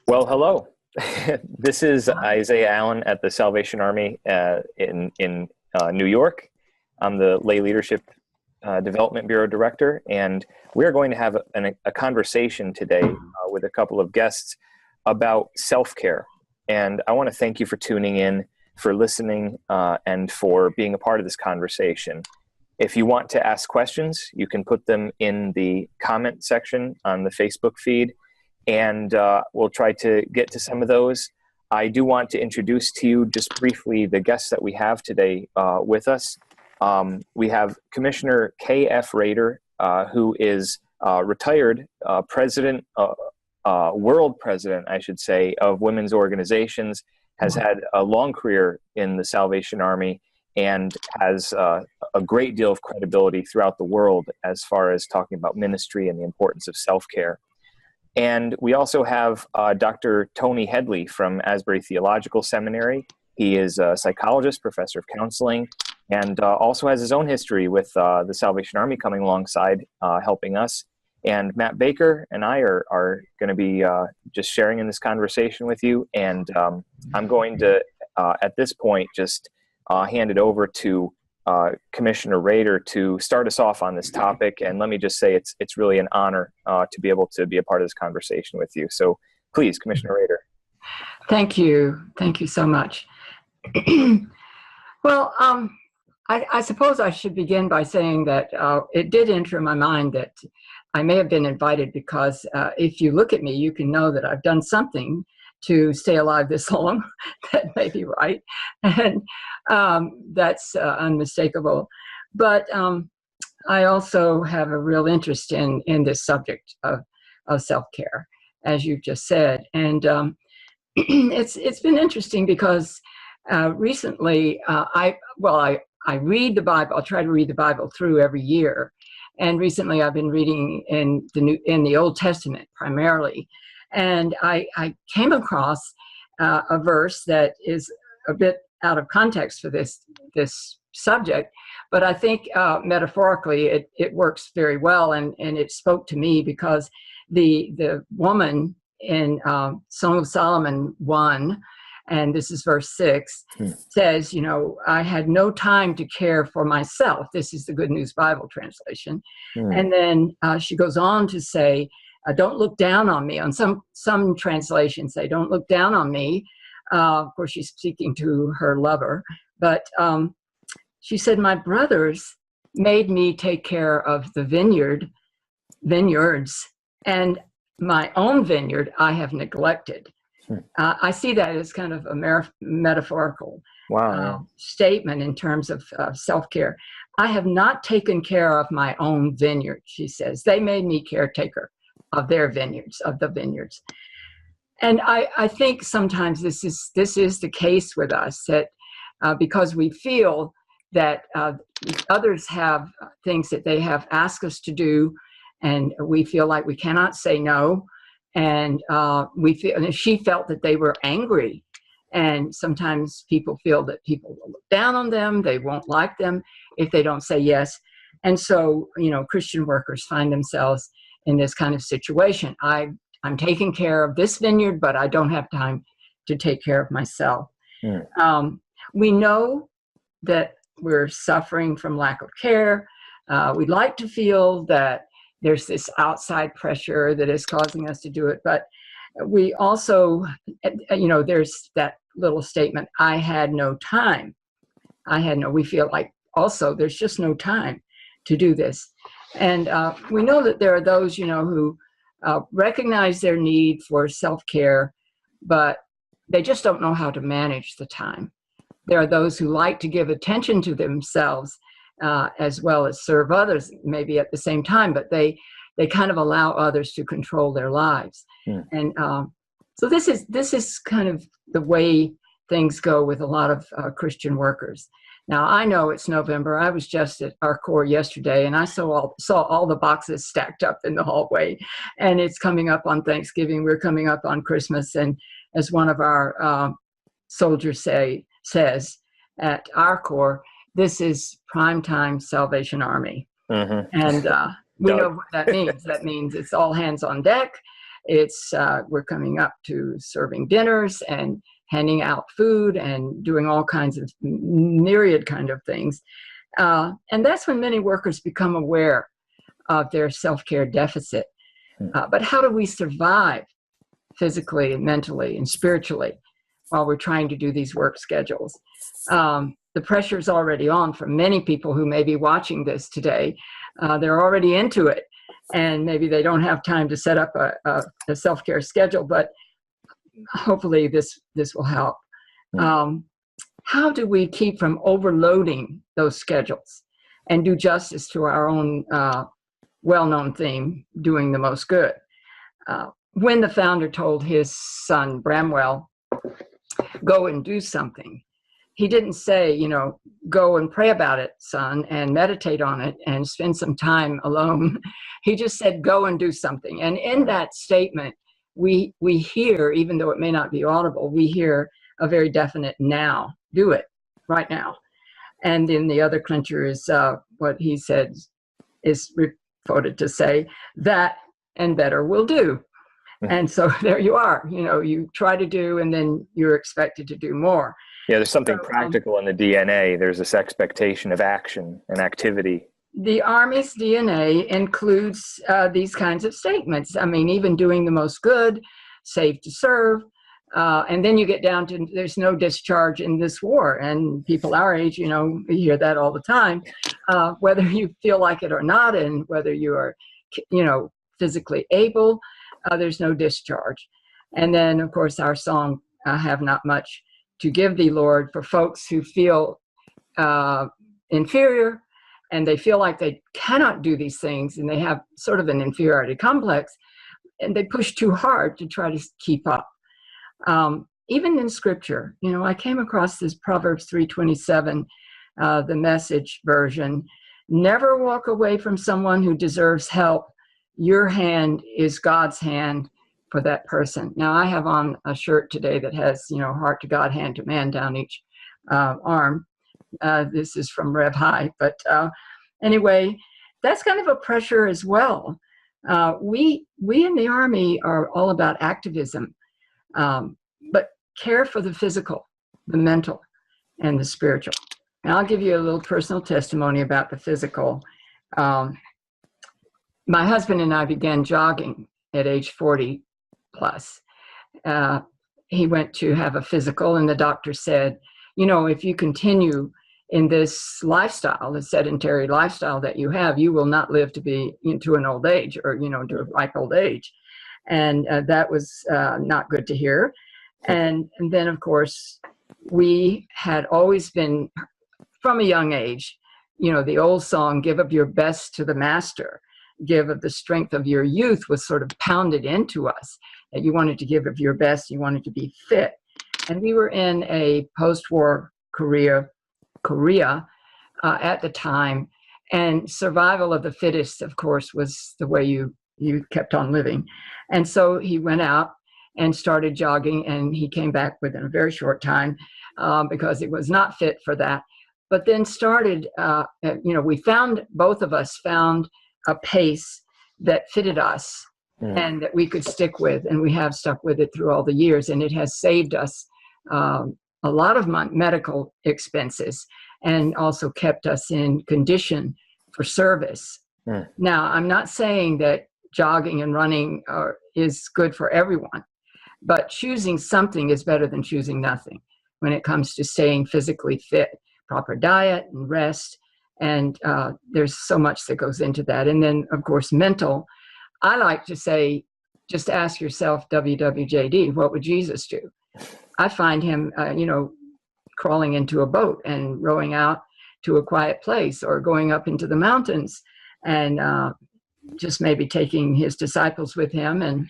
Well, hello. This is Isaiah Allen at the Salvation Army in New York. I'm the Lay Leadership Development Bureau Director, and we're going to have a conversation today with a couple of guests about self-care. And I want to thank you for tuning in, for listening, and for being a part of this conversation. If you want to ask questions, you can put them in the comment section on the Facebook feed, and we'll try to get to some of those. I do want to introduce to you just briefly the guests that we have today with us. We have Commissioner K.F. Rader, who is retired president, world president, I should say, of women's organizations, has had a long career in the Salvation Army, and has a great deal of credibility throughout the world as far as talking about ministry and the importance of self-care. And we also have Dr. Tony Headley from Asbury Theological Seminary. He is a psychologist, professor of counseling, and also has his own history with the Salvation Army coming alongside, helping us. And Matt Baker and I are going to be just sharing in this conversation with you. And I'm going to, at this point, just hand it over to Commissioner Rader to start us off on this topic. And let me just say it's really an honor to be able to be a part of this conversation with you. So please, Commissioner Rader. Thank you. Thank you so much. Well, I suppose I should begin by saying that it did enter my mind that I may have been invited because if you look at me, you can know that I've done something to stay alive this long. That may be right. And that's unmistakable. But I also have a real interest in this subject of self-care, as you've just said. And it's been interesting because recently I read the Bible. I'll try to read the Bible through every year. And recently I've been reading in the Old Testament primarily. And I came across a verse that is a bit out of context for this subject, but I think metaphorically it works very well, and it spoke to me because the woman in Song of Solomon 1, and this is verse 6, says, I had no time to care for myself. This is the Good News Bible translation. And then she goes on to say, don't look down on me. On some translations say, don't look down on me. Of course, she's speaking to her lover. But she said, my brothers made me take care of the vineyards, and my own vineyard I have neglected. I see that as kind of a metaphorical statement in terms of self-care. I have not taken care of my own vineyard, she says. They made me caretaker of their vineyards, of the vineyards. And I think sometimes this is the case with us, that because we feel that others have things that they have asked us to do, and we feel like we cannot say no, and she felt that they were angry. And sometimes people feel that people will look down on them, they won't like them if they don't say yes. And so, Christian workers find themselves in this kind of situation. I'm taking care of this vineyard, but I don't have time to take care of myself. We know that we're suffering from lack of care. We'd like to feel that there's this outside pressure that is causing us to do it. But we also, there's that little statement, I had no time. We feel like also there's just no time to do this. And we know that there are those, who recognize their need for self-care, but they just don't know how to manage the time. There are those who like to give attention to themselves as well as serve others, maybe at the same time, but they kind of allow others to control their lives. And so this is kind of the way things go with a lot of Christian workers. Now, I know it's November. I was just at our Corps yesterday, and I saw all the boxes stacked up in the hallway, and it's coming up on Thanksgiving. We're coming up on Christmas, and as one of our soldiers says at our Corps, this is primetime Salvation Army. And we know what that means. That means it's all hands on deck. It's we're coming up to serving dinners and handing out food and doing all kinds of myriad kind of things. And that's when many workers become aware of their self-care deficit. But how do we survive physically and mentally and spiritually while we're trying to do these work schedules? The pressure is already on for many people who may be watching this today. They're already into it, and maybe they don't have time to set up a self-care schedule, but hopefully this will help. How do we keep from overloading those schedules and do justice to our own well-known theme, doing the most good? When the founder told his son, Bramwell, go and do something, he didn't say, you know, go and pray about it, son, and meditate on it and spend some time alone. He just said, go and do something. And in that statement, we hear, even though it may not be audible, we hear a very definite now. Do it right now. And then the other clincher is what he said is reported to say, that and better will do. And so there you are. You know, you try to do, and then you're expected to do more. Yeah, there's something practical in the DNA. There's this expectation of action and activity. The Army's DNA includes these kinds of statements. I mean, even doing the most good, saved to serve. And then you get down to there's no discharge in this war. And people our age, you know, we hear that all the time, whether you feel like it or not, and whether you are, you know, physically able, there's no discharge. And then, of course, our song, I Have Not Much to Give Thee, Lord, for folks who feel inferior and they feel like they cannot do these things and they have sort of an inferiority complex and they push too hard to try to keep up. Even in scripture, you know, I came across this Proverbs 3:27, the Message version. Never walk away from someone who deserves help. Your hand is God's hand for that person. Now, I have on a shirt today that has, you know, heart to God, hand to man down each arm. This is from Rev High. But anyway, that's kind of a pressure as well. We in the Army are all about activism, but care for the physical, the mental, and the spiritual. And I'll give you a little personal testimony about the physical. My husband and I began jogging at age 40 plus. He went to have a physical, and the doctor said, you know, if you continue in this lifestyle, the sedentary lifestyle that you have, you will not live to be into an old age, or, you know, to a ripe old age. And that was not good to hear. And then, of course, we had always been, from a young age, you know, the old song, give of your best to the master, give of the strength of your youth, was sort of pounded into us, that you wanted to give of your best, you wanted to be fit. And we were in a post-war Korea at the time, and survival of the fittest, of course, was the way you kept on living. And so he went out and started jogging, and he came back within a very short time because it was not fit for that. But then started, you know, both of us found a pace that fitted us and that we could stick with, and we have stuck with it through all the years, and it has saved us a lot of medical expenses and also kept us in condition for service. Now, I'm not saying that jogging and running is good for everyone, but choosing something is better than choosing nothing when it comes to staying physically fit. Proper diet and rest, and there's so much that goes into that. And then, of course, mental. I like to say, just ask yourself, WWJD, what would Jesus do? I find him, you know, crawling into a boat and rowing out to a quiet place, or going up into the mountains, and just maybe taking his disciples with him. And,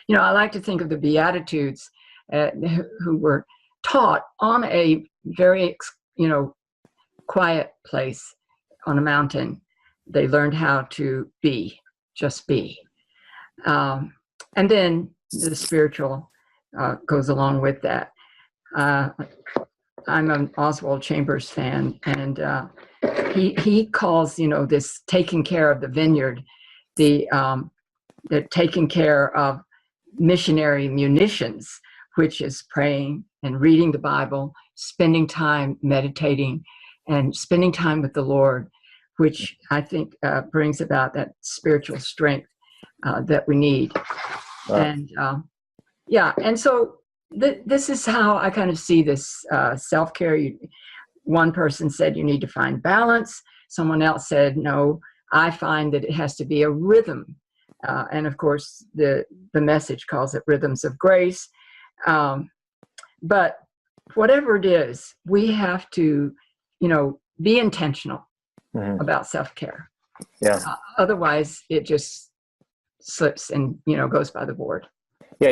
you know, I like to think of the Beatitudes who were taught on a very, you know, quiet place on a mountain. They learned how to be, just be. And then the spiritual goes along with that. I'm an Oswald Chambers fan, and he calls, you know, this taking care of the vineyard, the they're taking care of missionary munitions, which is praying and reading the Bible, spending time meditating, and spending time with the Lord, which I think brings about that spiritual strength that we need. Wow. And and so this is how I kind of see this self-care. One person said you need to find balance. Someone else said, no, I find that it has to be a rhythm. And of course, the message calls it rhythms of grace. But whatever it is, we have to, be intentional about self-care. Yeah. Otherwise, it just slips and, goes by the board. Yeah.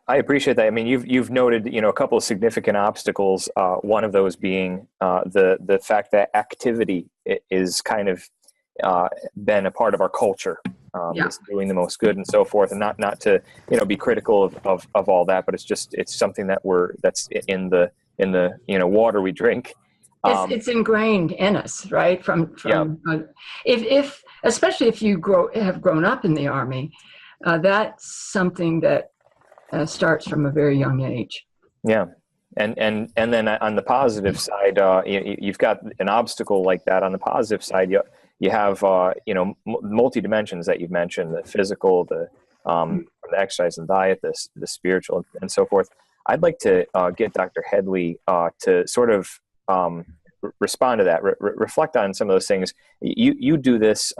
I appreciate that. I mean, you've noted, a couple of significant obstacles. One of those being the fact that activity is kind of been a part of our culture, just doing the most good and so forth, and not to be critical of all that, but it's something that's in the water we drink. It's ingrained in us, right? From if especially if you have grown up in the Army, that's something that starts from a very young age. Yeah. And then on the positive side, you've got an obstacle like that. On the positive side, you have multi dimensions that you've mentioned: the physical, the exercise and diet, the spiritual, and so forth. I'd like to get Dr. Headley to sort of respond to that, reflect on some of those things. You do this.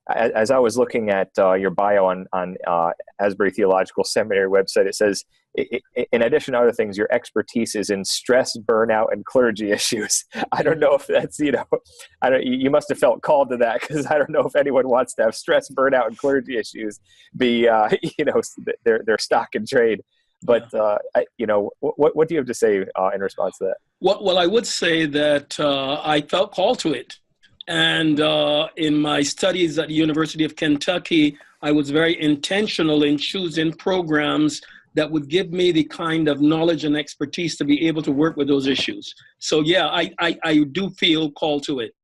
As I was looking at your bio on Asbury Theological Seminary website, it says, in addition to other things, your expertise is in stress, burnout, and clergy issues. I don't know if that's, you must have felt called to that, because I don't know if anyone wants to have stress, burnout, and clergy issues be, their stock and trade. But, what do you have to say in response to that? Well, I would say that I felt called to it. And in my studies at the University of Kentucky, I was very intentional in choosing programs that would give me the kind of knowledge and expertise to be able to work with those issues. So yeah, I do feel called to it.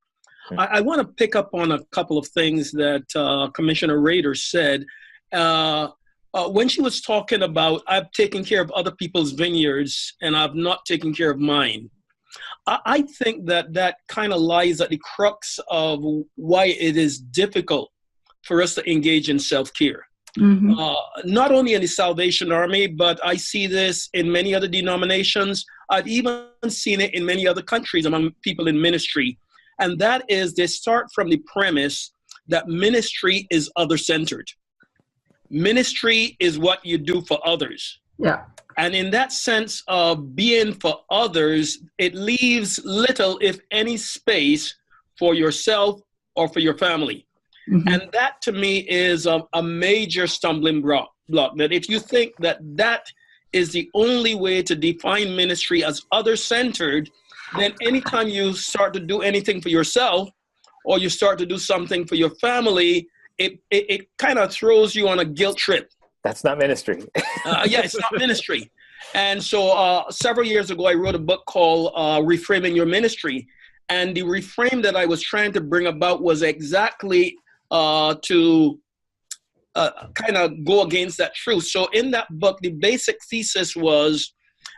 I want to pick up on a couple of things that Commissioner Rader said. When she was talking about, I've taken care of other people's vineyards and I've not taken care of mine. I think that kind of lies at the crux of why it is difficult for us to engage in self-care. Mm-hmm. Not only in the Salvation Army, but I see this in many other denominations. I've even seen it in many other countries among people in ministry. And that is, they start from the premise that ministry is other-centered. Ministry is what you do for others. Yeah. And in that sense of being for others, it leaves little, if any, space for yourself or for your family. Mm-hmm. And that, to me, is a major stumbling block. That if you think that is the only way to define ministry as other-centered, then anytime you start to do anything for yourself or you start to do something for your family, it kind of throws you on a guilt trip. That's not ministry. It's not ministry. And so several years ago, I wrote a book called Reframing Your Ministry. And the reframe that I was trying to bring about was exactly to kind of go against that truth. So in that book, the basic thesis was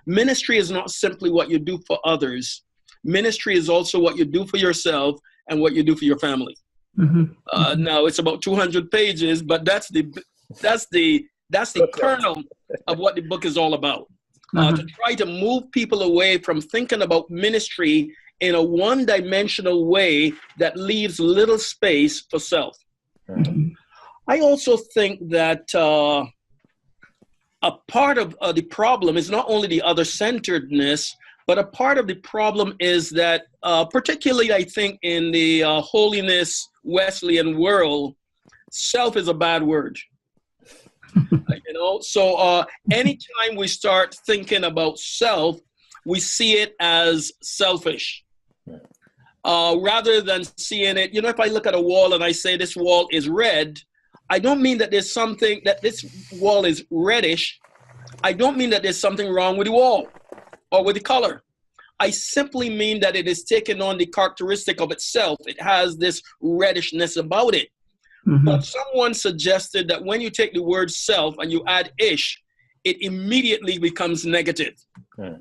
ministry is not simply what you do for others. Ministry is also what you do for yourself and what you do for your family. Mm-hmm. Now it's about 200 pages, but that's the kernel of what the book is all about. To try to move people away from thinking about ministry in a one-dimensional way that leaves little space for self. Mm-hmm. I also think that a part of the problem is not only the other-centeredness, but a part of the problem is that, particularly I think in the holiness Wesleyan world, self is a bad word. So anytime we start thinking about self, we see it as selfish. Rather than seeing it, if I look at a wall and I say this wall is red, I don't mean that there's something, that this wall is reddish. I don't mean that there's something wrong with the wall or with the color. I simply mean that it is taking on the characteristic of itself. It has this reddishness about it. Mm-hmm. But someone suggested that when you take the word self and you add ish, it immediately becomes negative.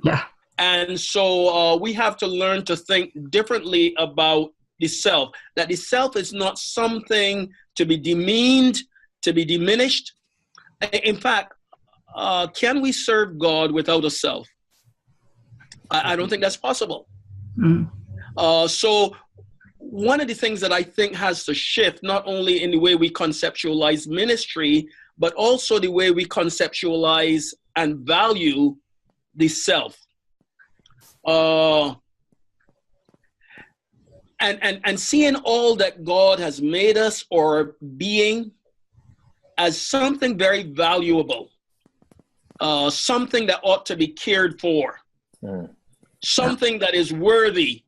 Yeah. And so we have to learn to think differently about the self, that the self is not something to be demeaned, to be diminished. In fact, can we serve God without a self? I don't think that's possible. So one of the things that I think has to shift, not only in the way we conceptualize ministry, but also the way we conceptualize and value the self. And seeing all that God has made us or being as something very valuable, something that ought to be cared for, something that is worthy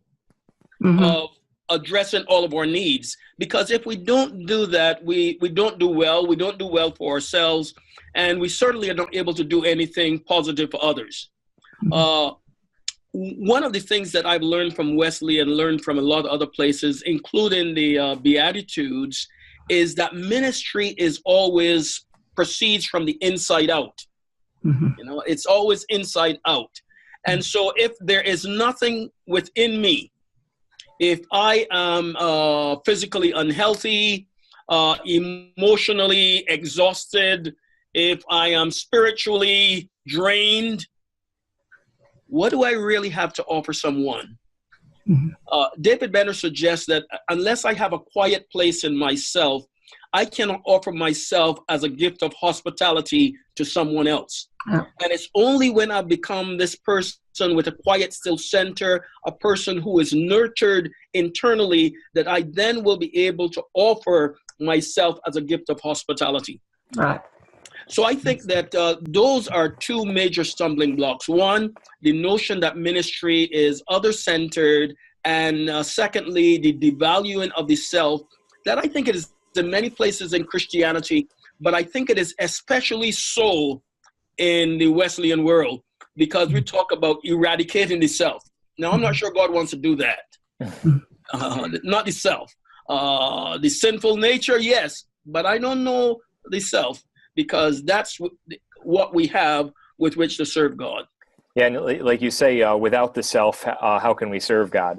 of addressing all of our needs. Because if we don't do that, we don't do well. We don't do well for ourselves, and we certainly are not able to do anything positive for others. One of the things that I've learned from Wesley and learned from a lot of other places, including the Beatitudes, is that ministry is always proceeds from the inside out. You know, it's always inside out. And so if there is nothing within me, if I am physically unhealthy, emotionally exhausted, if I am spiritually drained, what do I really have to offer someone? David Benner suggests that unless I have a quiet place in myself, I cannot offer myself as a gift of hospitality to someone else. And it's only when I become this person with a quiet, still center, a person who is nurtured internally, that I then will be able to offer myself as a gift of hospitality. Right. So I think that those are two major stumbling blocks. One, the notion that ministry is other-centered, and secondly, the devaluing of the self, that I think it is in many places in Christianity, but I think it is especially so in the Wesleyan world, because we talk about eradicating the self. Now, I'm not sure God wants to do that. Not the self. The sinful nature, yes, but I don't know the self, because that's what we have with which to serve God. Yeah, and like you say, without the self, how can we serve God?